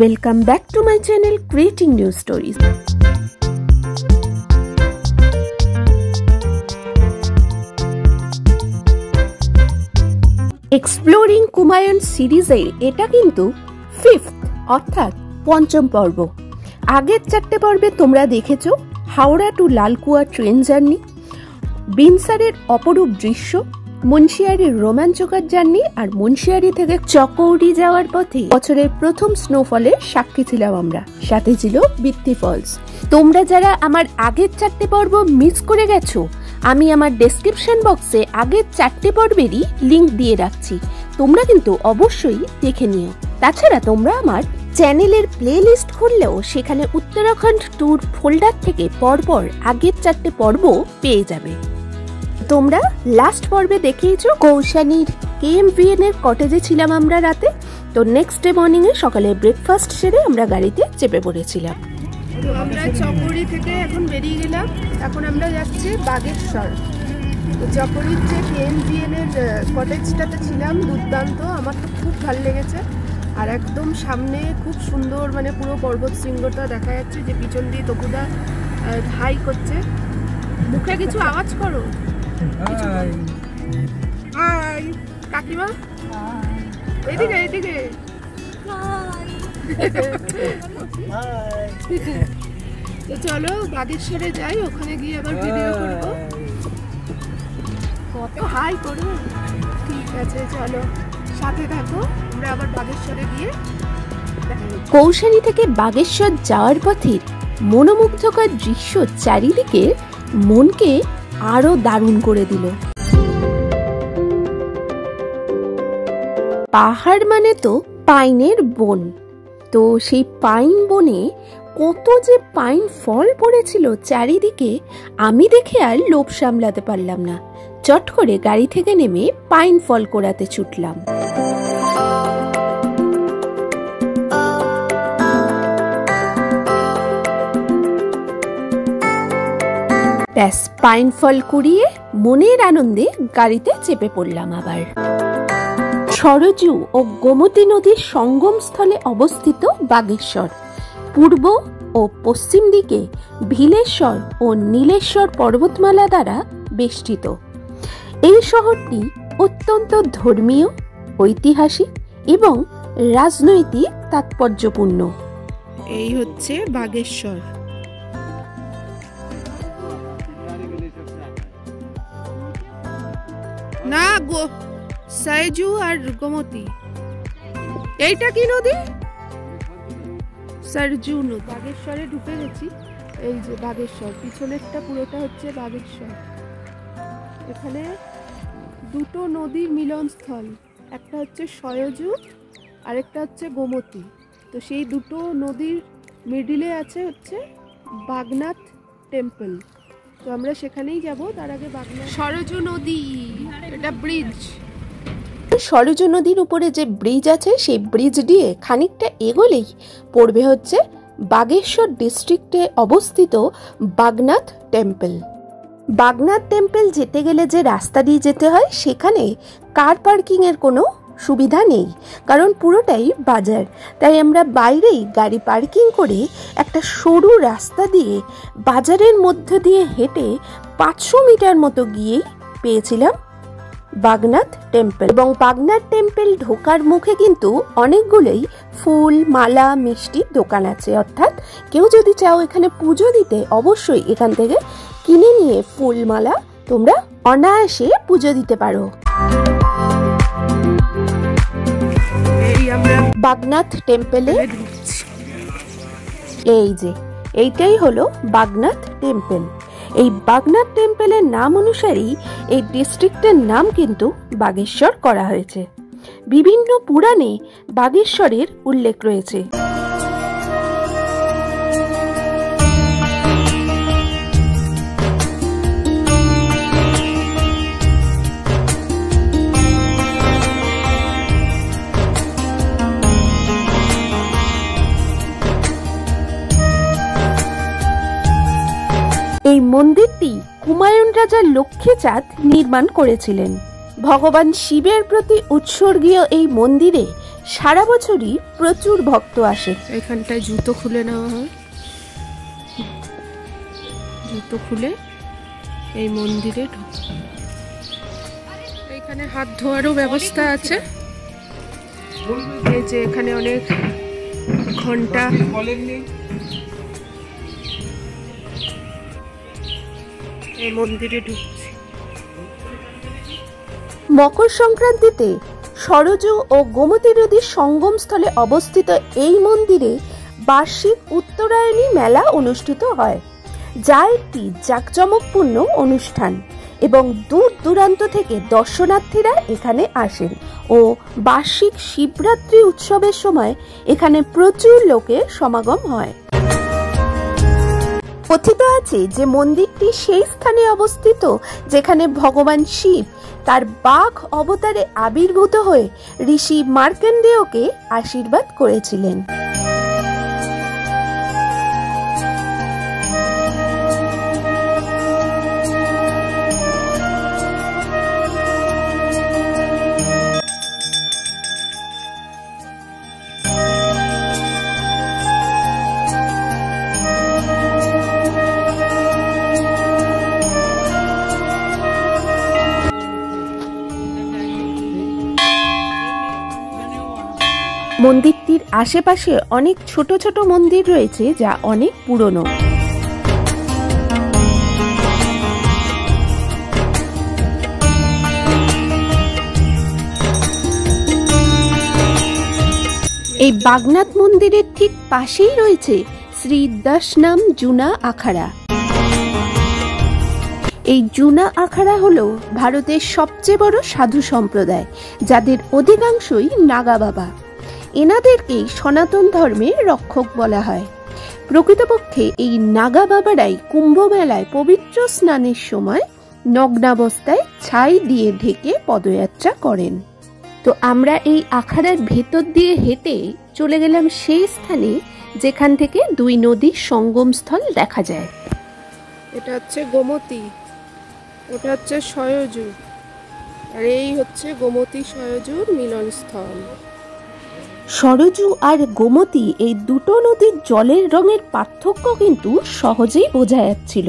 Welcome back to my channel Creating New Stories. Exploring Kumayon সিরিজের এটা কিন্তু 5th অর্থাৎ পঞ্চম পর্ব। আগের 4টে পর্বে তোমরা দেখেছো Howrah to Lalkuan train journey, বিনসারের অপরূপ দৃশ্য, মুন্সিয়ারির রোমাঞ্চকর জার্নি আর মুন্সিয়ারি থেকে চকৌড়ি যাওয়ার পথে বছরের প্রথম স্নোফলের সাক্ষী ছিলাম আমরা, সাথে ছিল বৃত্তি ফলস। তোমরা যারা আমার আগের 4টে পর্ব মিস করে গেছো, আমি আমার ডেসক্রিপশন বক্সে আগের 4টে পর্বেরই লিংক দিয়ে রাখছি, তোমরা কিন্তু অবশ্যই দেখে নিও। তাছাড়া তোমরা আমার চ্যানেলের প্লেলিস্ট খুললেও সেখানে উত্তরাখণ্ড ট্যুর ফোল্ডার থেকে পরপর আগের 4টে পর্ব পেয়ে যাবে। তোমরা লাস্ট পর্বে দেখিয়েছো কৌশানীর KMVN এর কটেজে ছিলাম আমরা রাতে। তো নেক্সট ডে মর্নিং এ সকালে ব্রেকফাস্ট সেরে আমরা গাড়িতে চেপে পড়েছিলাম। তো আমরা চকৌড়ি থেকে এখন বেরিয়ে গেলাম, এখন আমরা যাচ্ছি বাগেশ্বর। তো চকৌড়ির যে KMVN এর কটেজটাতে ছিলাম, দুর্দান্ত, আমার তো খুব ভালো লেগেছে। আর একদম সামনে খুব সুন্দর, মানে পুরো পর্বত শৃঙ্গটা দেখা যাচ্ছে, যে পিছন দিয়ে তকুদা হাই করছে। মুখে কিছু আওয়াজ করো। হাই কাকিমা, এদিকে এদিকে। তো চলো বাগেশ্বরে যাই, ওখানে গিয়ে আবার ভিডিও করবো। কত হাই করো, ঠিক আছে চলো সাথে থাকো, আমরা আবার বাগেশ্বরে গিয়ে। কৌশানী থেকে বাগেশ্বর যাওয়ার পথের মনোমুগ্ধকর দৃশ্য চারিদিকে মনকে আরো দারুণ করে দিল। পাহাড় মানে তো পাইনের বন, তো সেই পাইন বনে কত যে পাইন ফল পড়েছিল চারিদিকে, আমি দেখে আর লোভ সামলাতে পারলাম না, চট করে গাড়ি থেকে নেমে পাইন ফল কোড়াতে ছুটলাম। ব্যাস পাইন ফল কুড়িয়ে মনের আনন্দে গাড়িতে চেপে পড়লাম আবার। সরজু ও গোমতী নদীর সঙ্গম স্থলে অবস্থিত বাগেশ্বর, পূর্ব ও পশ্চিম দিকে ভিলেশ্বর ও নীলেশ্বর পর্বতমালা দ্বারা বেষ্টিত। এই শহরটি অত্যন্ত ধর্মীয়, ঐতিহাসিক এবং রাজনৈতিক তাৎপর্যপূর্ণ। এই হচ্ছে বাগেশ্বর। না গো, সরজু আর গোমতী, এইটা কি নদী? সরজু নদী। বাগেশ্বরে ঢুকে গেছি, এই যে বাগেশ্বর, পিছনেরটা পুরোটা হচ্ছে বাগেশ্বর। এখানে দুটো নদীর মিলনস্থল, একটা হচ্ছে সরজু আর একটা হচ্ছে গোমতী। তো সেই দুটো নদীর মিডিলে আছে হচ্ছে বাগনাথ টেম্পল, তো আমরা সেখানেই যাব। তার আগে বাগনাথ সরজু নদী, এটা ব্রিজ। সরজু নদীর উপরে যে ব্রিজ আছে, সেই ব্রিজ দিয়ে খানিকটা এগোলেই পড়বে হচ্ছে বাগেশ্বর ডিস্ট্রিক্টে অবস্থিত বাগনাথ টেম্পল। বাগনাথ টেম্পল যেতে গেলে যে রাস্তা দিয়ে যেতে হয়, সেখানে কার পার্কিং এর কোনো সুবিধা নেই, কারণ পুরোটাই বাজার। তাই আমরা বাইরেই গাড়ি পার্কিং করে একটা সরু রাস্তা দিয়ে বাজারের মধ্য দিয়ে হেঁটে 500 মিটার মতো গিয়েই পেয়েছিলাম বাগনাথ টেম্পল। এবং বাগনাথ টেম্পল ঢোকার মুখে কিন্তু অনেকগুলোই ফুল, মালা, মিষ্টির দোকান আছে, অর্থাৎ কেউ যদি চাও এখানে পুজো দিতে, অবশ্যই এখান থেকে কিনে নিয়ে ফুল মালা তোমরা অনায়াসে পুজো দিতে পারো। বাগনাথ টেম্পলে এই যে এইটাই হলো বাগনাথ টেম্পল। এই বাগনাথ টেম্পলের নাম অনুসারেই এই ডিস্ট্রিক্টের নাম কিন্তু বাগেশ্বর করা হয়েছে। বিভিন্ন পুরাণে বাগেশ্বরের উল্লেখ রয়েছে। এই মন্দিরটি কুমায়ুন রাজা লক্ষ্মীচাঁদ নির্মাণ করেছিলেন। ভগবান শিবের প্রতি উৎসর্গীয় এই মন্দিরে সারা বছরই প্রচুর ভক্ত আসে। এখানটায় জুতো খুলে নেওয়া হয়, জুতো খুলে এই মন্দিরে এখানে হাত ধোয়ারও ব্যবস্থা আছে। এই যে এখানে অনেক ঘন্টা, এই মন্দিরে ঢুকছে। মকর সংক্রান্তিতে সরজু ও গোমতী নদীর সঙ্গমস্থলে অবস্থিত এই মন্দিরে বার্ষিক উত্তরায়ণী মেলা অনুষ্ঠিত হয়, যা একটি জাঁকজমকপূর্ণ অনুষ্ঠান এবং দূর দূরান্ত থেকে দর্শনার্থীরা এখানে আসেন ও বার্ষিক শিবরাত্রি উৎসবের সময় এখানে প্রচুর লোকের সমাগম হয়। কথিত আছে যে মন্দিরটি সেই স্থানে অবস্থিত যেখানে ভগবান শিব তার বাঘ অবতারে আবির্ভূত হয়ে ঋষি মার্কণ্ডেয়কে আশীর্বাদ করেছিলেন। মন্দিরটির আশেপাশে অনেক ছোট ছোট মন্দির রয়েছে যা অনেক পুরনো। এই বাগনাথ মন্দিরের ঠিক পাশেই রয়েছে শ্রী দশনাম জুনা আখাড়া। এই জুনা আখাড়া হলো ভারতের সবচেয়ে বড় সাধু সম্প্রদায়, যাদের অধিকাংশই নাগা বাবা। এনাদেরকেই সনাতন ধর্মের রক্ষক বলা হয়। প্রকৃতপক্ষে এই নাগা বাবারাই কুম্ভ মেলায় পবিত্র স্নানের সময় নগ্নাবস্থায় ছাই দিয়ে ঢেকে পদযাত্রা করেন। তো আমরা এই আখাড়ার ভেতর দিয়ে হেঁটে চলে গেলাম সেই স্থানে যেখান থেকে দুই নদীর সঙ্গমস্থল দেখা যায়। এটা হচ্ছে গোমতী, ওটা হচ্ছে সরজু, আর এই হচ্ছে গোমতী সরজুর মিলনস্থল। সরজু আর গোমতী এই দুটো নদীর জলের রঙের পার্থক্য কিন্তু সহজেই বোঝা যাচ্ছিল।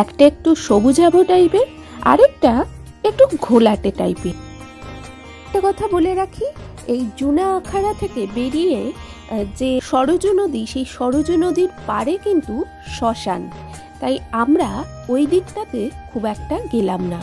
একটা একটু সবুজাভ টাইপের, আরেকটা একটু ঘোলাটে টাইপের। একটা কথা বলে রাখি, এই জুনা আখাড়া থেকে বেরিয়ে যে সরজু নদী, সেই সরজু নদীর পাড়ে কিন্তু শ্মশান, তাই আমরা ওই দিকটাতে খুব একটা গেলাম না।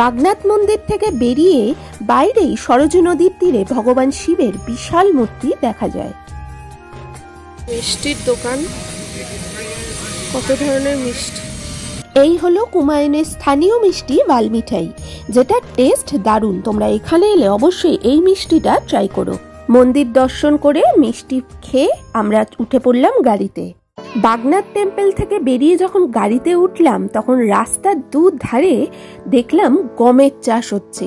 বাগনাথ মন্দির থেকে বেরিয়ে বাইরেই সরজু নদীর তীরে ভগবান শিবের বিশাল মূর্তি দেখা যায়। মিষ্টির দোকান, কত ধরনের মিষ্টি। এই হলো কুমায়ুনের স্থানীয় মিষ্টি বালমিঠাই, যেটা টেস্ট দারুণ। তোমরা এখানে এলে অবশ্যই এই মিষ্টিটা ট্রাই করো। মন্দির দর্শন করে মিষ্টি খেয়ে আমরা উঠে পড়লাম গাড়িতে। বাগনাথ টেম্পল থেকে বেরিয়ে যখন গাড়িতে উঠলাম তখন রাস্তার দুধারে দেখলাম গমের চাষ হচ্ছে।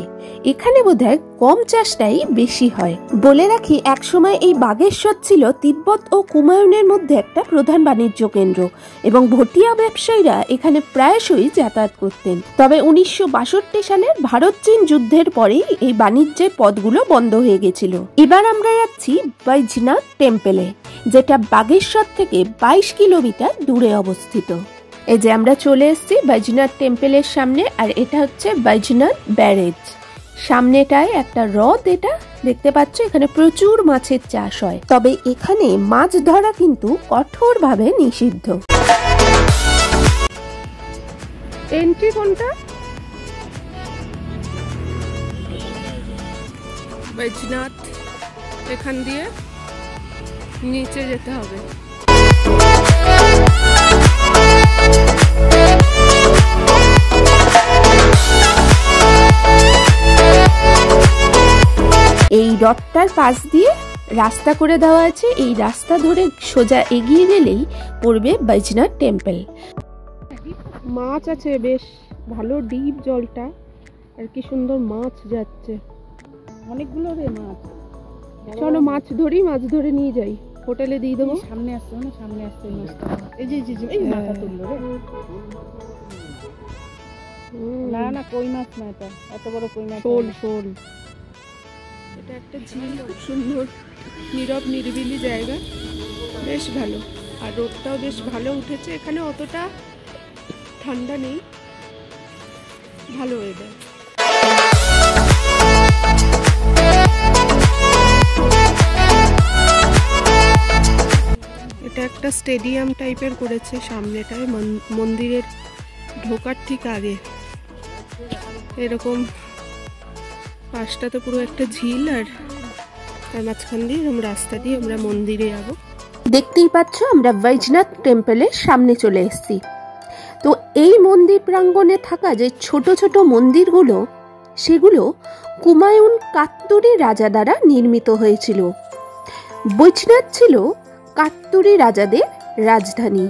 এখানে বোধহয় গম চাষটাই বেশি হয়। বলে রাখি, একসময় এই বাগেশ্বর ছিল তিব্বত ও কুমায়ুনের মধ্যে একটা প্রধান বাণিজ্য কেন্দ্র এবং ভটিয়া ব্যবসায়ীরা এখানে প্রায়শই যাতায়াত করতেন। তবে 1962 সালের ভারত চীন যুদ্ধের পরেই এই বাণিজ্যের পথগুলো বন্ধ হয়ে গেছিল। এবার আমরা যাচ্ছি বৈজনাথ টেম্পলে, যেটা বাগেশ্বর থেকে 22 কিলোমিটার দূরে অবস্থিত। এই যে আমরা চলে এসেছি বৈজনাথ টেম্পলের সামনে, আর এটা হচ্ছে বৈজনাথ ব্যারেজ। সামনেটায় একটা হ্রদ, এটা দেখতে পাচ্ছ। এখানে প্রচুর মাছের চাষ হয়, তবে এখানে মাছ ধরা কিন্তু কঠোরভাবে নিষিদ্ধ। এন্ট্রি কোনটা? বৈজনাথ, এখান দিয়ে নিচে যেতে হবে। এই হ্রদটার পাশ দিয়ে রাস্তা করে দেওয়া আছে। এই রাস্তা ধরে সোজা এগিয়ে গেলেই পড়বে বৈজনাথ টেম্পল। মাছ আছে, বেশ ভালো ডিপ জলটা, আর কি সুন্দর মাছ যাচ্ছে, অনেকগুলো রে মাছ। চলো মাছ ধরি, মাছ ধরে নিয়ে যাই, হোটেলে দিয়ে দেবো। সামনে আসছে, মানে সামনে আসছে মাছটা। এই যে এই মাথা তুললো রে। না না কই মাছ না, এটা এত বড় কই মাছ। শোল শোল। এটা একটা ঝিল, খুব সুন্দর নীরব নিরিবিলি জায়গা, বেশ ভালো। আর রোদটাও বেশ ভালো উঠেছে, এখানে অতটা ঠান্ডা নেই, ভালো ওয়েদার। এটা একটা স্টেডিয়াম টাইপের করেছে সামনেটায়, মন্দিরের ঢোকার ঠিক আগে। এরকম পাশটাতে পুরো একটা ঝিল, আর তার মাঝখান দিয়ে রাস্তা দিয়ে আমরা মন্দিরে যাব। দেখতেই পাচ্ছ আমরা বৈজনাথ টেম্পলের সামনে চলে এসেছি। তো এই মন্দির প্রাঙ্গণে থাকা যে ছোট ছোট মন্দিরগুলো, সেগুলো কুমায়ুন কাত্তুরি রাজা দ্বারা নির্মিত হয়েছিল। বৈজনাথ ছিল কাত্তুরি রাজাদের রাজধানী।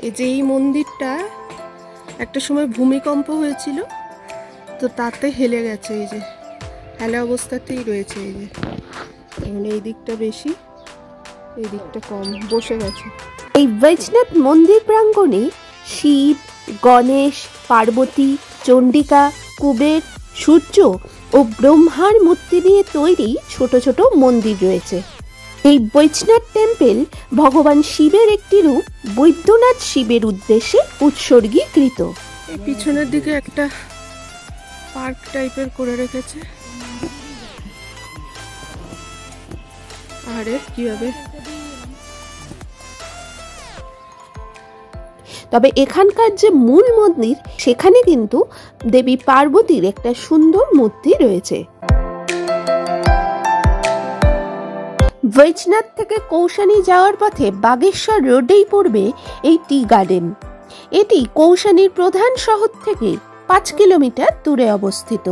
এই যে এই মন্দিরটা একটা সময় ভূমিকম্প হয়েছিল, তো তাতে হেলে গেছে, এই যে হেলা অবস্থাতেই রয়েছে। এই যে মানে এই দিকটা বেশি, এই দিকটা কম, বসে গেছে। এই বৈজনাথ মন্দির প্রাঙ্গণে শিব, গণেশ, পার্বতী, চণ্ডিকা, কুবের, সূর্য ও ব্রহ্মার মূর্তি দিয়ে তৈরি ছোট ছোট মন্দির রয়েছে। এই বৈজনাথ টেম্পল ভগবান শিবের একটি রূপ বৈদ্যনাথ শিবের উদ্দেশ্যে উৎসর্গীকৃত। এই পিছনের দিকে একটা পার্ক টাইপের করে রেখেছে। আরে কিভাবে, তবে এখানকার যে মূল মন্দির, সেখানে কিন্তু দেবী পার্বতীর একটা সুন্দর মূর্তি রয়েছে। বৈজনাথ থেকে কৌশানী যাওয়ার পথে বাগেশ্বর রোডেই পড়বে এই টি গার্ডেন। এটি কৌশানীর প্রধান শহর থেকে 5 কিলোমিটার দূরে অবস্থিত।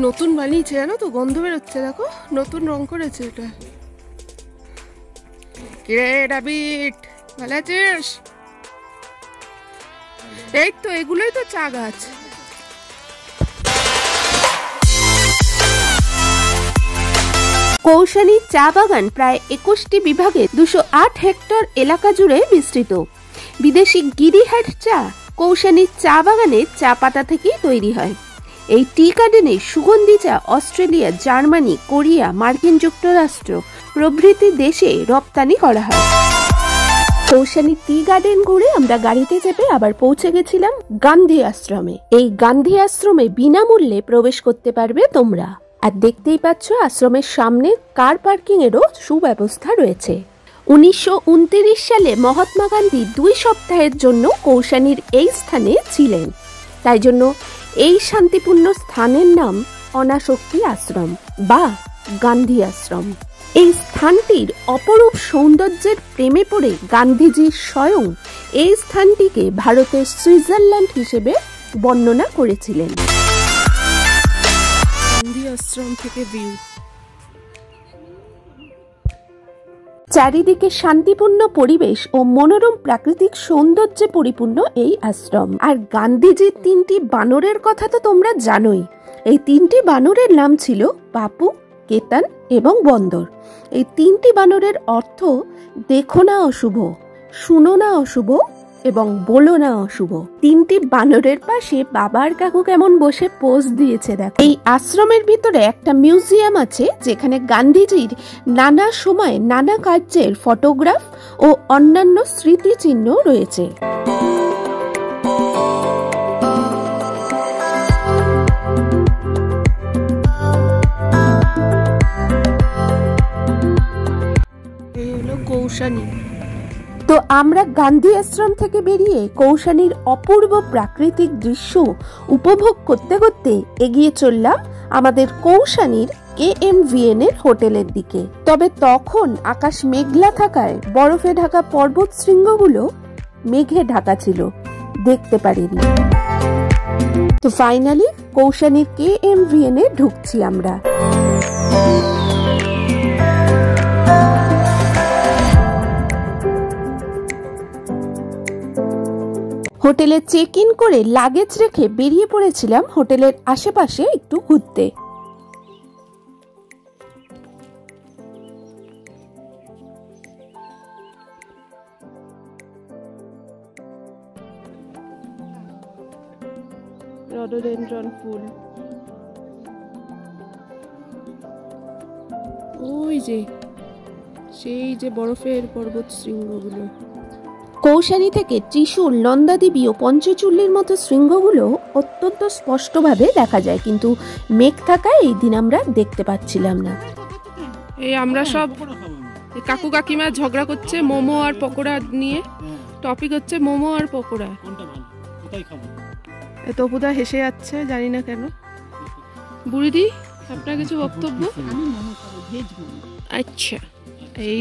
নতুন বানিয়েছে জানো তো, গন্ধ বেরোচ্ছে, দেখো নতুন রং করেছে এটা। কিরে ডাবিট, ভালো আছিস? এই তো এগুলোই তো চা গাছ। কৌশানী চা বাগান প্রায় 21টি বিভাগে 208 হেক্টর এলাকা জুড়ে বিস্তৃত। বিদেশি গিরিহাট চা কৌশানী চা বাগানের চা পাতা থেকেই তৈরি হয়। এই টি গার্ডেনে সুগন্ধি চা অস্ট্রেলিয়া, জার্মানি, কোরিয়া, মার্কিন যুক্তরাষ্ট্র প্রভৃতি দেশে রপ্তানি করা হয়। কৌশানী টি গার্ডেন ঘুরে আমরা গাড়িতে চেপে আবার পৌঁছে গেছিলাম গান্ধী আশ্রমে। এই গান্ধী আশ্রমে বিনামূল্যে প্রবেশ করতে পারবে তোমরা। আর দেখতেই পাচ্ছ আশ্রমের সামনে কার পার্কিং এরও সুব্যবস্থা রয়েছে। 1929 সালে মহাত্মা গান্ধী 2 সপ্তাহের জন্য কৌশানীর এই স্থানে ছিলেন, তাই জন্য এই শান্তিপূর্ণ স্থানের নাম অনাসক্তি আশ্রম বা গান্ধী আশ্রম। এই স্থানটির অপরূপ সৌন্দর্যের প্রেমে পড়ে গান্ধীজি স্বয়ং এই স্থানটিকে ভারতের সুইজারল্যান্ড হিসেবে বর্ণনা করেছিলেন। গান্ধী আশ্রম থেকে ভিউ, চারিদিকে শান্তিপূর্ণ পরিবেশ ও মনোরম প্রাকৃতিক সৌন্দর্যে পরিপূর্ণ এই আশ্রম। আর গান্ধীজির 3টি বানরের কথা তো তোমরা জানোই। এই 3টি বানরের নাম ছিল বাপু, কেতান এবং বন্দর। এই 3টি বানরের অর্থ দেখো না অশুভ, শুনো না অশুভ এবং বলো না অশুভ। 3টি বানরের পাশে বাবার কাকু কেমন বসে পোজ দিয়েছে দেখো। এই আশ্রমের ভিতরে একটা মিউজিয়াম আছে, যেখানে গান্ধীজির নানা সময় নানা কার্যের ফটোগ্রাফ ও অন্যান্য স্মৃতিচিহ্ন রয়েছে। এই হলো কৌশানী। তো আমরা গান্ধী আশ্রম থেকে বেরিয়ে কৌশানীর অপূর্ব প্রাকৃতিক দৃশ্য উপভোগ করতে করতে এগিয়ে চললাম আমাদের কৌশানীর KMVN এর হোটেলের দিকে। তবে তখন আকাশ মেঘলা থাকায় বরফে ঢাকা পর্বত শৃঙ্গগুলো মেঘে ঢাকা ছিল, দেখতে পারিনি। তো ফাইনালি কৌশানীর KMVN এ ঢুকছি আমরা। হোটেলে চেক ইন করে লাগেজ রেখে বেরিয়ে পড়েছিলাম হোটেলের আশেপাশে একটু ঘুরতে। রডোডেনড্রন ফুল। ওই যে সেই যে বরফের পর্বত শৃঙ্গগুলো। কৌশানী থেকে ত্রিশূল, নন্দাদেবী ও পঞ্চচূল্যের মতো শৃঙ্গগুলো অত্যন্ত স্পষ্টভাবে দেখা যায়, কিন্তু মেঘ থাকায় এই দিন আমরা দেখতে পাচ্ছিলাম না। এই আমরা সব কাকু কাকিমা ঝগড়া করছে মোমো আর পকোড়া নিয়ে। টপিক হচ্ছে মোমো আর পকোড়া। তপুদা হেসে যাচ্ছে, জানি না কেন। বুড়িদি, আপনার কিছু বক্তব্য? আচ্ছা, এই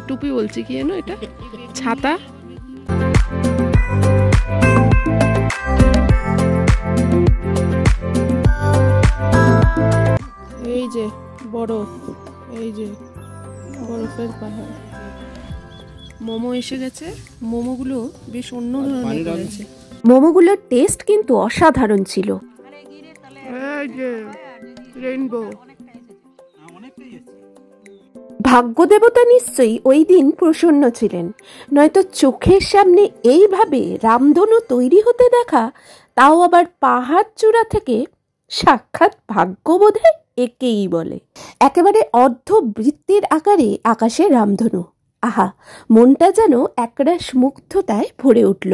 টুপি বলছি কি জানো, এটা ছাতা। এই যে বরফ, এই যে বরফের পাহাড়। মোমো এসে গেছে। মোমোগুলো বেশ অন্য ধরনের হয়েছে। মোমোগুলোর টেস্ট কিন্তু অসাধারণ ছিল। এই যে রেইনবো। ভাগ্যদেবতা নিশ্চয়ই ওই দিন প্রসন্ন ছিলেন, নয়তো চোখের সামনে এইভাবে রামধনু তৈরি হতে দেখা, তাও আবার পাহাড় চূড়া থেকে, সাক্ষাৎ ভাগ্যবোধে একেই বলে। একেবারে অর্ধবৃত্তের আকারে আকাশে রামধনু। আহা, মনটা যেন একরাশ মুগ্ধতায় ভরে উঠল।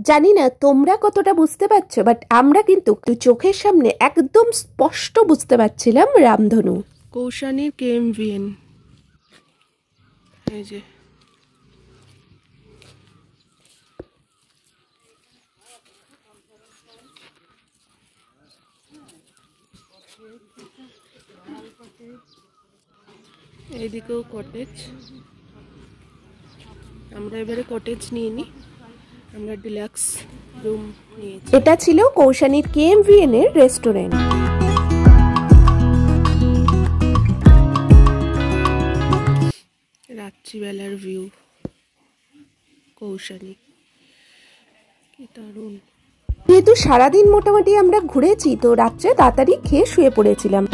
জানি না তোমরা কতটা বুঝতে পারছো, বাট আমরা কিন্তু চোখের সামনে একদম স্পষ্ট বুঝতে পারছিলাম রামধনু। কৌশানীর কেএমভিএন, এই যে এইদিকেও কটেজ। আমরা এবারে কটেজ নিয়ে নিই, আমরা ডিলাক্স রুম নিয়েছি। এটা ছিল কৌশানীর কেএমভিএন এর রেস্টুরেন্ট। রাত্রিবেলার ভিউ কৌশানী, কি দারুণ। যেহেতু সারাদিন মোটামুটি আমরা ঘুরেছি, তো রাত্রে তাড়াতাড়ি খেয়ে শুয়ে পড়েছিলাম।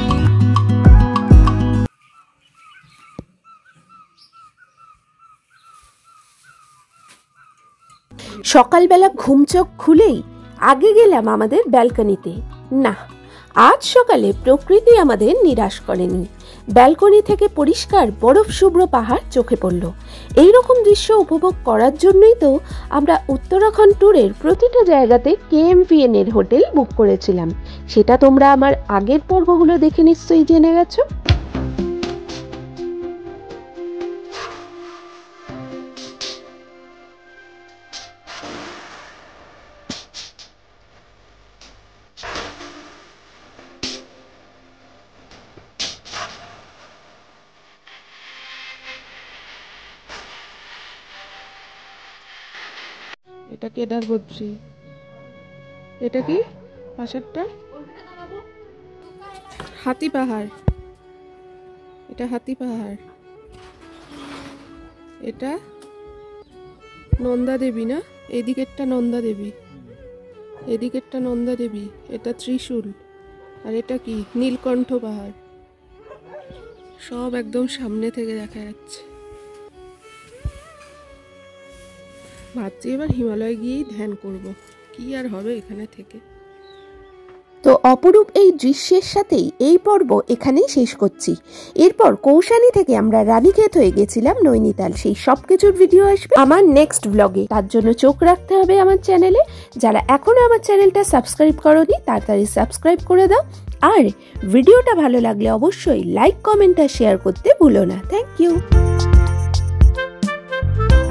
সকালবেলা ঘুমচোখ খুলেই আগে গেলাম আমাদের ব্যালকনিতে। না, আজ সকালে প্রকৃতি আমাদের নিরাশ করেনি। ব্যালকনি থেকে পরিষ্কার বরফ শুভ্র পাহাড় চোখে পড়ল। এইরকম দৃশ্য উপভোগ করার জন্যই তো আমরা উত্তরাখণ্ড ট্যুরের প্রতিটা জায়গাতে কেএমভিএন এর হোটেল বুক করেছিলাম। সেটা তোমরা আমার আগের পর্বগুলো দেখে নিশ্চয়ই জেনে গেছো। এটা কেদারবদ্রী। এটা কি পাশেরটা? হাতি পাহাড়। এটা হাতি পাহাড়। এটা নন্দাদেবী না? এদিকেরটা নন্দাদেবী, এদিকেরটা নন্দাদেবী। এটা ত্রিশূল। আর এটা কি? নীলকণ্ঠ পাহাড়। সব একদম সামনে থেকে দেখা যাচ্ছে। ভাবছি এবার হিমালয় গিয়েই ধ্যান করব, কি আর হবে এখানে থেকে। তো অপরূপ এই দৃশ্যের সাথেই এই পর্ব এখানেই শেষ করছি। এরপর কৌশানী থেকে আমরা রানীক্ষেত হয়ে গেছিলাম নৈনিতাল। সেই সব কিছুর ভিডিও আসবে আমার নেক্সট ব্লগে, তার জন্য চোখ রাখতে হবে আমার চ্যানেলে। যারা এখনো আমার চ্যানেলটা সাবস্ক্রাইব করোনি, তাড়াতাড়ি সাবস্ক্রাইব করে দাও। আর ভিডিওটা ভালো লাগলে অবশ্যই লাইক, কমেন্ট আর শেয়ার করতে ভুলো না। Thank you.